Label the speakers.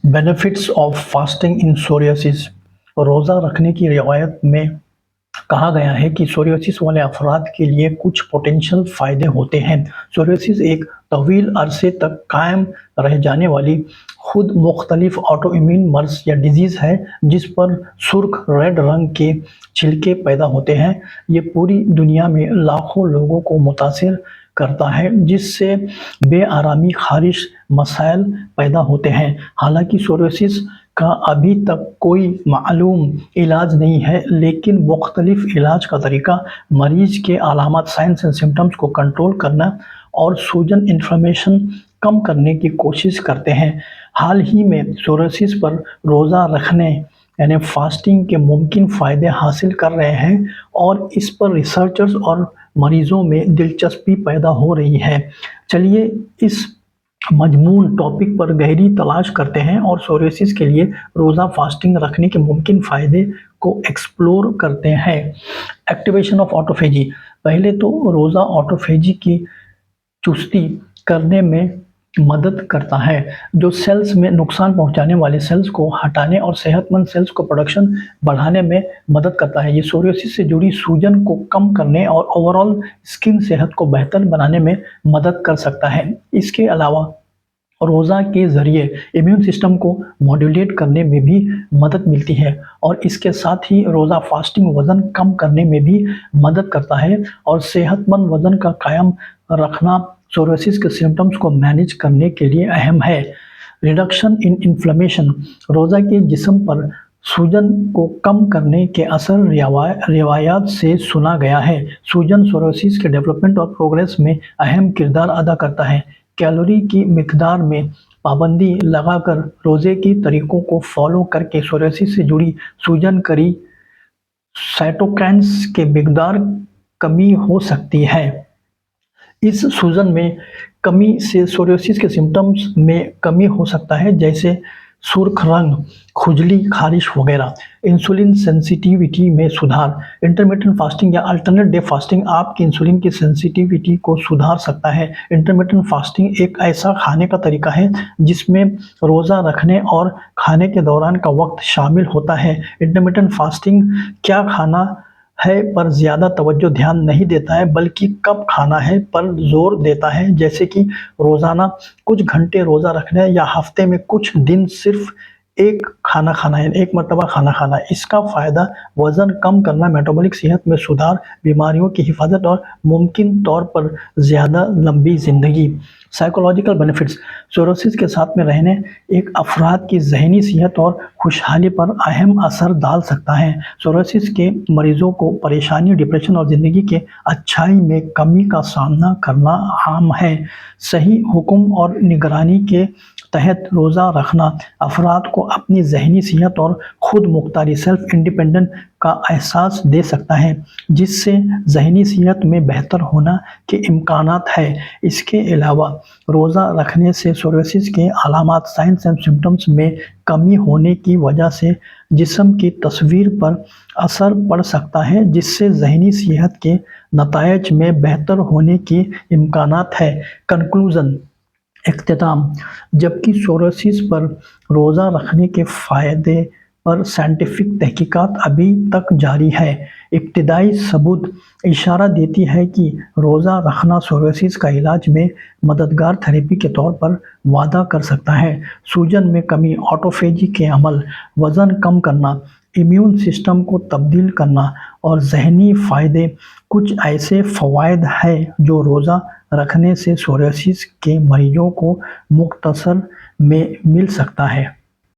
Speaker 1: Benefits of fasting in psoriasis. रोज़ा रखने की रिवायत में कहा गया है कि सोरियासिस वाले अफराद के लिए कुछ पोटेंशियल फ़ायदे होते हैं। सोरियासिस एक तवील अरसे तक कायम रह जाने वाली खुद मुख्तलिफ ऑटो इम्यून मर्ज या डिजीज़ है जिस पर सुर्ख रेड रंग के छिलके पैदा होते हैं। ये पूरी दुनिया में लाखों लोगों को मुतासिर करता है जिससे बेआरामी, खारिश, मसाइल पैदा होते हैं। हालांकि सोरियासिस का अभी तक कोई मालूम इलाज नहीं है, लेकिन मुख्तलिफ इलाज का तरीका मरीज के अलामत, साइंस एंड सिम्टम्स को कंट्रोल करना और सूजन, इन्फ्लेमेशन कम करने की कोशिश करते हैं। हाल ही में सोरियासिस पर रोज़ा रखने यानी फास्टिंग के मुमकिन फ़ायदे हासिल कर रहे हैं और इस पर रिसर्चर्स और मरीज़ों में दिलचस्पी पैदा हो रही है। चलिए इस मजमून टॉपिक पर गहरी तलाश करते हैं और सोरियासिस के लिए रोज़ा फास्टिंग रखने के मुमकिन फ़ायदे को एक्सप्लोर करते हैं। Activation of autophagy. पहले तो रोज़ा ऑटोफेजी की चुस्ती करने में मदद करता है, जो सेल्स में नुकसान पहुंचाने वाले सेल्स को हटाने और सेहतमंद सेल्स को प्रोडक्शन बढ़ाने में मदद करता है। ये सोरियासिस से जुड़ी सूजन को कम करने और ओवरऑल स्किन सेहत को बेहतर बनाने में मदद कर सकता है। इसके अलावा रोज़ा के ज़रिए इम्यून सिस्टम को मॉड्यूलेट करने में भी मदद मिलती है और इसके साथ ही रोज़ा फास्टिंग वज़न कम करने में भी मदद करता है और सेहतमंद वज़न का कायम रखना सोरियासिस के सिम्टम्स को मैनेज करने के लिए अहम है। Reduction in inflammation. रोज़ा के जिस्म पर सूजन को कम करने के असर रिवायात से सुना गया है। सूजन सोरियासिस के डेवलपमेंट और प्रोग्रेस में अहम किरदार अदा करता है। कैलोरी की मिकदार में पाबंदी लगाकर रोज़े के तरीक़ों को फॉलो करके सोरियासिस से जुड़ी सूजन करी साइटोकाइन्स के मिकदार कमी हो सकती है। इस सूजन में कमी से सोरियासिस के सिम्टम्स में कमी हो सकता है, जैसे सुर्ख रंग, खुजली, खारिश वगैरह। इंसुलिन सेंसिटिविटी में सुधार। इंटरमिटेंट फास्टिंग या अल्टरनेट डे फास्टिंग आपकी इंसुलिन की सेंसिटिविटी को सुधार सकता है। इंटरमिटेंट फास्टिंग एक ऐसा खाने का तरीका है जिसमें रोज़ा रखने और खाने के दौरान का वक्त शामिल होता है। इंटरमिटेंट फास्टिंग क्या खाना है पर ज़्यादा तवज्जो ध्यान नहीं देता है, बल्कि कब खाना है पर जोर देता है, जैसे कि रोज़ाना कुछ घंटे रोज़ा रखना या हफ्ते में कुछ दिन सिर्फ एक खाना खाना है, एक मरतबा खाना खाना है। इसका फ़ायदा वज़न कम करना, मेटाबॉलिक सेहत में सुधार, बीमारियों की हिफाजत और मुमकिन तौर पर ज़्यादा लंबी ज़िंदगी। Psychological benefits. सोरियासिस के साथ में रहने एक अफराद की ज़हनी सेहत और खुशहाली पर अहम असर डाल सकता है। सोरियासिस के मरीज़ों को परेशानी, डिप्रेशन और ज़िंदगी के अच्छाई में कमी का सामना करना आम है। सही हुक्म और निगरानी के तहत रोज़ा रखना अफराद को अपनी ज़हनी सेहत और खुद मुख्तारी, सेल्फ इंडिपेंडेंट का एहसास दे सकता है, जिससे ज़हनी सेहत में बेहतर होना के इम्कानात है। इसके अलावा रोज़ा रखने से सोरियासिस के अलामत, साइंस एंड सिम्टम्स में कमी होने की वजह से जिस्म की तस्वीर पर असर पड़ सकता है, जिससे ज़हनी सेहत के नतायज में बेहतर होने की इम्कानात है। कंक्लूज़न, इख्तिताम। जबकि सोरियासिस पर रोज़ा रखने के फ़ायदे पर साइंटिफिक तहकीकात अभी तक जारी है, इब्तिदाई सबूत इशारा देती है कि रोज़ा रखना सोरियासिस का इलाज में मददगार थेरेपी के तौर पर वादा कर सकता है। सूजन में कमी, ऑटोफेजी के अमल, वज़न कम करना, इम्यून सिस्टम को तब्दील करना और ज़हनी फ़ायदे कुछ ऐसे फ़वाइद हैं जो रोज़ा रखने से सोरियासिस के मरीजों को मुख्तसर में मिल सकता है।